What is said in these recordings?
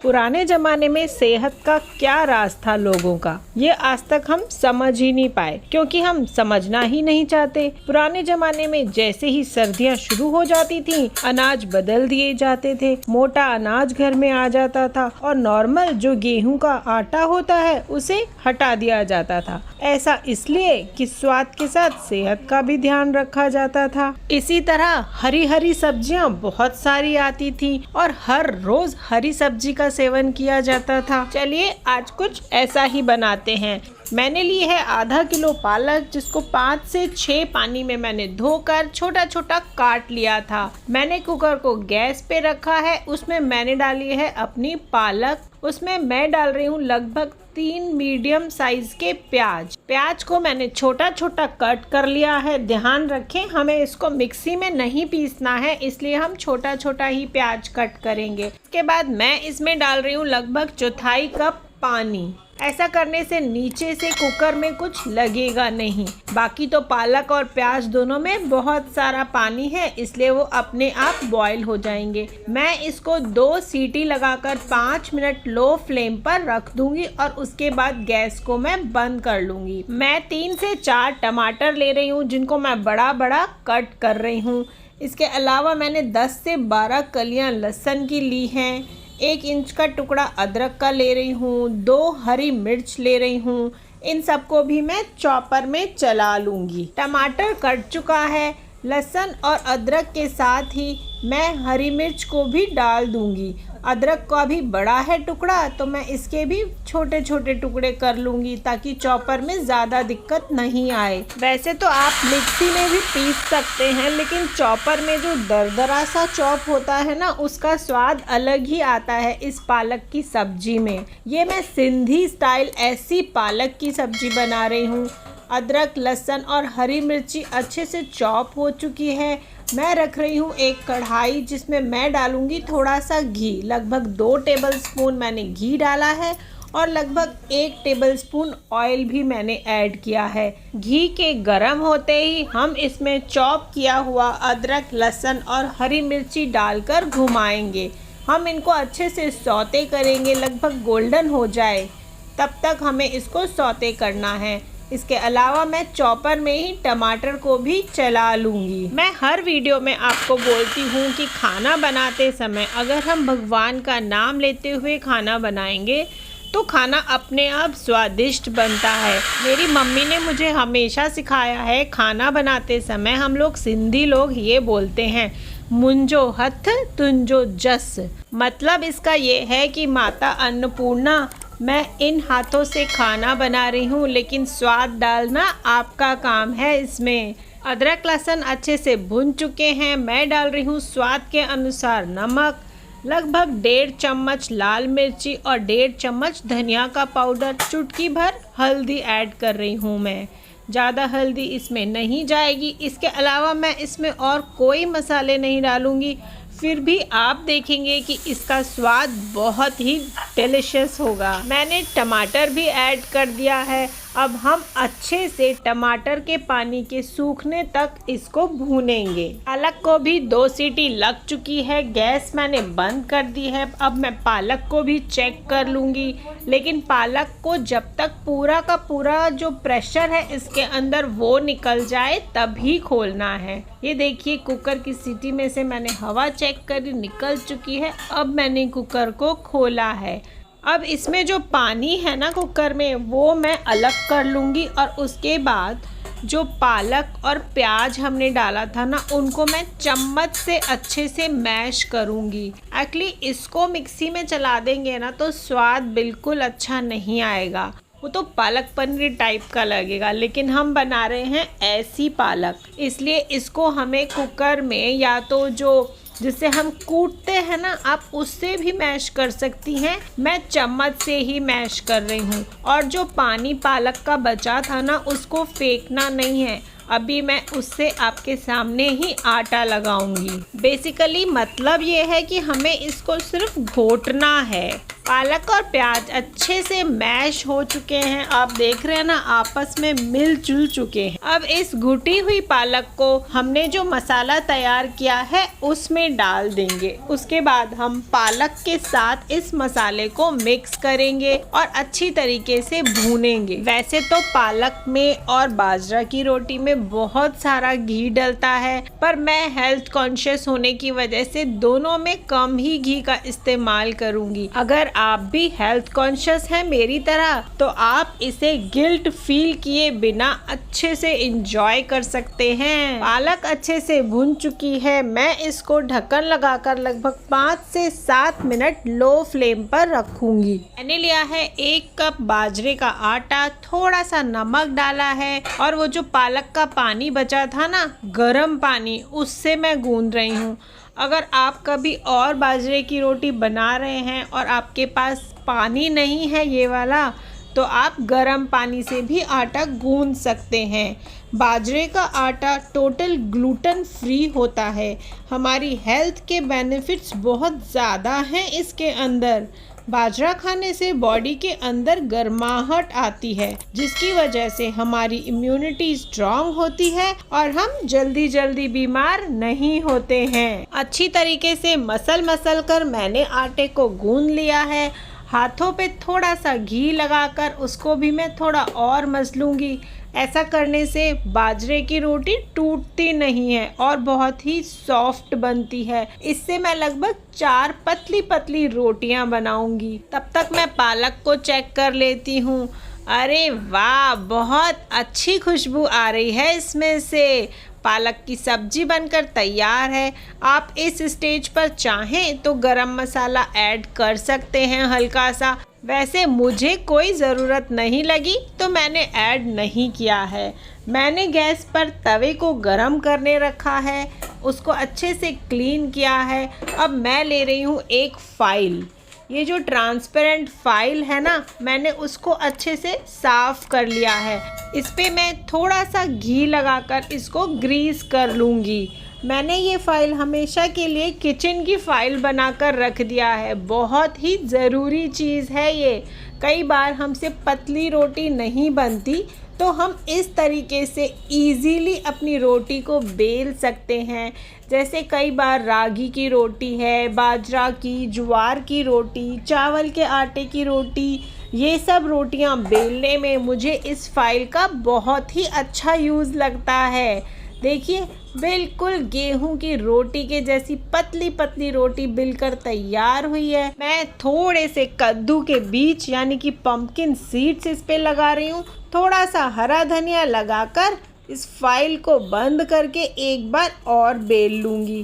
पुराने जमाने में सेहत का क्या राज था लोगों का, ये आज तक हम समझ ही नहीं पाए, क्योंकि हम समझना ही नहीं चाहते। पुराने जमाने में जैसे ही सर्दियाँ शुरू हो जाती थी, अनाज बदल दिए जाते थे, मोटा अनाज घर में आ जाता था और नॉर्मल जो गेहूं का आटा होता है उसे हटा दिया जाता था। ऐसा इसलिए कि स्वाद के साथ सेहत का भी ध्यान रखा जाता था। इसी तरह हरी हरी सब्जियां बहुत सारी आती थी और हर रोज हरी सब्जी का सेवन किया जाता था। चलिए आज कुछ ऐसा ही बनाते हैं। मैंने ली है आधा किलो पालक, जिसको 5 से 6 पानी में मैंने धोकर छोटा छोटा काट लिया था। मैंने कुकर को गैस पे रखा है, उसमें मैंने डाली है अपनी पालक। उसमें मैं डाल रही हूँ लगभग 3 मीडियम साइज के प्याज को मैंने छोटा छोटा कट कर लिया है। ध्यान रखें, हमें इसको मिक्सी में नहीं पीसना है, इसलिए हम छोटा छोटा ही प्याज कट करेंगे। इसके बाद मैं इसमें डाल रही हूँ लगभग 1/4 कप पानी। ऐसा करने से नीचे से कुकर में कुछ लगेगा नहीं। बाकी तो पालक और प्याज दोनों में बहुत सारा पानी है, इसलिए वो अपने आप बॉईल हो जाएंगे। मैं इसको 2 सीटी लगाकर 5 मिनट लो फ्लेम पर रख दूंगी और उसके बाद गैस को मैं बंद कर लूंगी। मैं 3 से 4 टमाटर ले रही हूँ, जिनको मैं बड़ा बड़ा कट कर रही हूँ। इसके अलावा मैंने 10 से 12 कलियाँ लहसुन की ली हैं। 1 इंच का टुकड़ा अदरक का ले रही हूँ। 2 हरी मिर्च ले रही हूँ। इन सबको भी मैं चॉपर में चला लूँगी। टमाटर कट चुका है। लहसुन और अदरक के साथ ही मैं हरी मिर्च को भी डाल दूँगी। अदरक का भी बड़ा है टुकड़ा, तो मैं इसके भी छोटे छोटे टुकड़े कर लूँगी ताकि चॉपर में ज़्यादा दिक्कत नहीं आए। वैसे तो आप मिक्सी में भी पीस सकते हैं, लेकिन चॉपर में जो दरदरा सा चॉप होता है ना, उसका स्वाद अलग ही आता है इस पालक की सब्जी में। ये मैं सिंधी स्टाइल ऐसी पालक की सब्जी बना रही हूँ। अदरक, लहसुन और हरी मिर्ची अच्छे से चॉप हो चुकी है। मैं रख रही हूँ एक कढ़ाई, जिसमें मैं डालूंगी थोड़ा सा घी। लगभग 2 टेबलस्पून मैंने घी डाला है और लगभग 1 टेबलस्पून ऑयल भी मैंने ऐड किया है। घी के गरम होते ही हम इसमें चॉप किया हुआ अदरक, लहसुन और हरी मिर्ची डालकर घुमाएंगे। हम इनको अच्छे से सौते करेंगे, लगभग गोल्डन हो जाए तब तक हमें इसको सौते करना है। इसके अलावा मैं चॉपर में ही टमाटर को भी चला लूँगी। मैं हर वीडियो में आपको बोलती हूँ कि खाना बनाते समय अगर हम भगवान का नाम लेते हुए खाना बनाएंगे तो खाना अपने आप स्वादिष्ट बनता है। मेरी मम्मी ने मुझे हमेशा सिखाया है, खाना बनाते समय हम लोग सिंधी लोग ये बोलते हैं, मुंजो हथ तुंजो जस। मतलब इसका ये है कि माता अन्नपूर्णा, मैं इन हाथों से खाना बना रही हूँ, लेकिन स्वाद डालना आपका काम है इसमें। अदरक लहसुन अच्छे से भुन चुके हैं। मैं डाल रही हूँ स्वाद के अनुसार नमक, लगभग 1.5 चम्मच लाल मिर्ची और 1.5 चम्मच धनिया का पाउडर, चुटकी भर हल्दी ऐड कर रही हूँ मैं। ज़्यादा हल्दी इसमें नहीं जाएगी। इसके अलावा मैं इसमें और कोई मसाले नहीं डालूँगी। फिर भी आप देखेंगे कि इसका स्वाद बहुत ही डिलीशियस होगा। मैंने टमाटर भी ऐड कर दिया है। अब हम अच्छे से टमाटर के पानी के सूखने तक इसको भूनेंगे। पालक को भी 2 सीटी लग चुकी है। गैस मैंने बंद कर दी है। अब मैं पालक को भी चेक कर लूँगी, लेकिन पालक को जब तक पूरा का पूरा जो प्रेशर है इसके अंदर वो निकल जाए तभी खोलना है। ये देखिए, कुकर की सीटी में से मैंने हवा चेक करी, निकल चुकी है। अब मैंने कुकर को खोला है। अब इसमें जो पानी है ना कुकर में, वो मैं अलग कर लूँगी और उसके बाद जो पालक और प्याज हमने डाला था ना, उनको मैं चम्मच से अच्छे से मैश करूँगी। एक्चुअली इसको मिक्सी में चला देंगे ना तो स्वाद बिल्कुल अच्छा नहीं आएगा, वो तो पालक पनीर टाइप का लगेगा। लेकिन हम बना रहे हैं ऐसी पालक, इसलिए इसको हमें कुकर में या तो जो जिससे हम कूटते हैं ना, आप उससे भी मैश कर सकती हैं। मैं चम्मच से ही मैश कर रही हूँ। और जो पानी पालक का बचा था ना, उसको फेंकना नहीं है। अभी मैं उससे आपके सामने ही आटा लगाऊंगी। बेसिकली मतलब ये है कि हमें इसको सिर्फ घोटना है। पालक और प्याज अच्छे से मैश हो चुके हैं। आप देख रहे हैं ना, आपस में मिलजुल चुके हैं। अब इस घुटी हुई पालक को हमने जो मसाला तैयार किया है उसमें डाल देंगे। उसके बाद हम पालक के साथ इस मसाले को मिक्स करेंगे और अच्छी तरीके से भूनेंगे। वैसे तो पालक में और बाजरा की रोटी में बहुत सारा घी डलता है, पर मैं हेल्थ कॉन्शियस होने की वजह से दोनों में कम ही घी का इस्तेमाल करूंगी। अगर आप भी हेल्थ कॉन्शियस हैं मेरी तरह, तो आप इसे गिल्ट फील किए बिना अच्छे से एंजॉय कर सकते हैं। पालक अच्छे से भुन चुकी है। मैं इसको ढक्कन लगाकर लगभग 5 से 7 मिनट लो फ्लेम पर रखूंगी। मैंने लिया है 1 कप बाजरे का आटा, थोड़ा सा नमक डाला है और वो जो पालक का पानी बचा था ना, गर्म पानी, उससे मैं गूंद रही हूँ। अगर आप कभी और बाजरे की रोटी बना रहे हैं और आपके पास पानी नहीं है ये वाला, तो आप गर्म पानी से भी आटा गूंद सकते हैं। बाजरे का आटा टोटल ग्लूटेन फ्री होता है। हमारी हेल्थ के बेनिफिट्स बहुत ज़्यादा हैं इसके अंदर। बाजरा खाने से बॉडी के अंदर गर्माहट आती है, जिसकी वजह से हमारी इम्यूनिटी स्ट्रांग होती है और हम जल्दी जल्दी बीमार नहीं होते हैं। अच्छी तरीके से मसल कर मैंने आटे को गूंद लिया है। हाथों पे थोड़ा सा घी लगाकर उसको भी मैं थोड़ा और मसलूंगी। ऐसा करने से बाजरे की रोटी टूटती नहीं है और बहुत ही सॉफ्ट बनती है। इससे मैं लगभग 4 पतली पतली रोटियां बनाऊंगी। तब तक मैं पालक को चेक कर लेती हूँ। अरे वाह, बहुत अच्छी खुशबू आ रही है इसमें से। पालक की सब्जी बनकर तैयार है। आप इस स्टेज पर चाहें तो गरम मसाला ऐड कर सकते हैं हल्का सा। वैसे मुझे कोई ज़रूरत नहीं लगी तो मैंने ऐड नहीं किया है। मैंने गैस पर तवे को गरम करने रखा है, उसको अच्छे से क्लीन किया है। अब मैं ले रही हूँ एक फ़ाइल। ये जो ट्रांसपेरेंट फाइल है ना, मैंने उसको अच्छे से साफ कर लिया है। इस पे मैं थोड़ा सा घी लगाकर इसको ग्रीस कर लूँगी। मैंने ये फाइल हमेशा के लिए किचन की फाइल बनाकर रख दिया है। बहुत ही ज़रूरी चीज़ है ये। कई बार हमसे पतली रोटी नहीं बनती, तो हम इस तरीके से इजीली अपनी रोटी को बेल सकते हैं। जैसे कई बार रागी की रोटी है, बाजरा की, ज्वार की रोटी, चावल के आटे की रोटी, ये सब रोटियां बेलने में मुझे इस फाइल का बहुत ही अच्छा यूज़ लगता है। देखिए, बिल्कुल गेहूं की रोटी के जैसी पतली पतली रोटी बिलकर तैयार हुई है। मैं थोड़े से कद्दू के बीज यानी कि पंपकिन सीड्स इस पे लगा रही हूँ। थोड़ा सा हरा धनिया लगाकर इस फाइल को बंद करके एक बार और बेल लूँगी।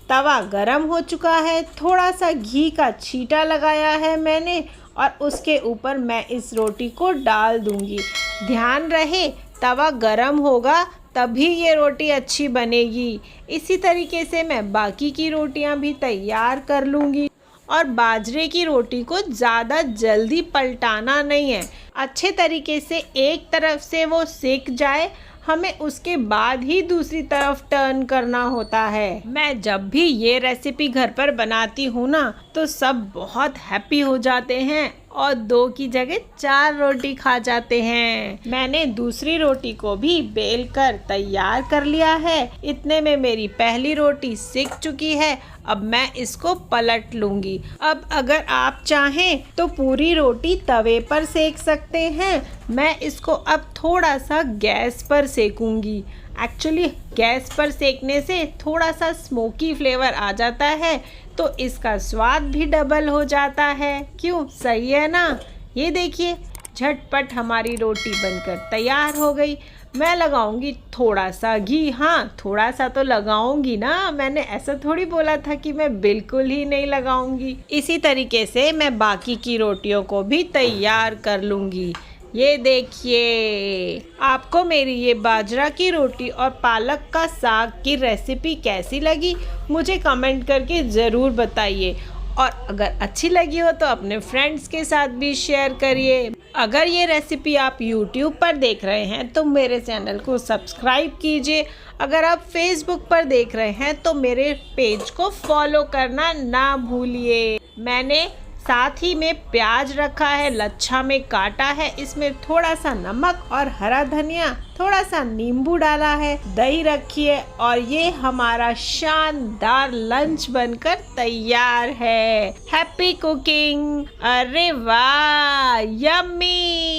तवा गरम हो चुका है, थोड़ा सा घी का छींटा लगाया है मैंने और उसके ऊपर मैं इस रोटी को डाल दूँगी। ध्यान रहे, तवा गरम होगा तभी ये रोटी अच्छी बनेगी। इसी तरीके से मैं बाकी की रोटियां भी तैयार कर लूँगी। और बाजरे की रोटी को ज़्यादा जल्दी पलटाना नहीं है। अच्छे तरीके से एक तरफ से वो सेक जाए, हमें उसके बाद ही दूसरी तरफ टर्न करना होता है। मैं जब भी ये रेसिपी घर पर बनाती हूँ ना, तो सब बहुत हैप्पी हो जाते हैं और 2 की जगह 4 रोटी खा जाते हैं। मैंने दूसरी रोटी को भी बेल कर तैयार कर लिया है। इतने में मेरी पहली रोटी सिक चुकी है। अब मैं इसको पलट लूँगी। अब अगर आप चाहें तो पूरी रोटी तवे पर सेक सकते हैं। मैं इसको अब थोड़ा सा गैस पर सेकूँगी। एक्चुअली गैस पर सेकने से थोड़ा सा स्मोकी फ्लेवर आ जाता है, तो इसका स्वाद भी डबल हो जाता है। क्यों, सही है ना? ये देखिए, झटपट हमारी रोटी बनकर तैयार हो गई। मैं लगाऊंगी थोड़ा सा घी। हाँ, थोड़ा सा तो लगाऊंगी ना, मैंने ऐसा थोड़ी बोला था कि मैं बिल्कुल ही नहीं लगाऊंगी। इसी तरीके से मैं बाकी की रोटियों को भी तैयार कर लूँगी। ये देखिए, आपको मेरी ये बाजरा की रोटी और पालक का साग की रेसिपी कैसी लगी, मुझे कमेंट करके ज़रूर बताइए। और अगर अच्छी लगी हो तो अपने फ्रेंड्स के साथ भी शेयर करिए। अगर ये रेसिपी आप YouTube पर देख रहे हैं तो मेरे चैनल को सब्सक्राइब कीजिए। अगर आप Facebook पर देख रहे हैं तो मेरे पेज को फॉलो करना ना भूलिए। मैंने साथ ही में प्याज रखा है, लच्छा में काटा है, इसमें थोड़ा सा नमक और हरा धनिया, थोड़ा सा नींबू डाला है, दही रखी है और ये हमारा शानदार लंच बनकर तैयार है। Happy cooking. अरे वाह, यम्मी।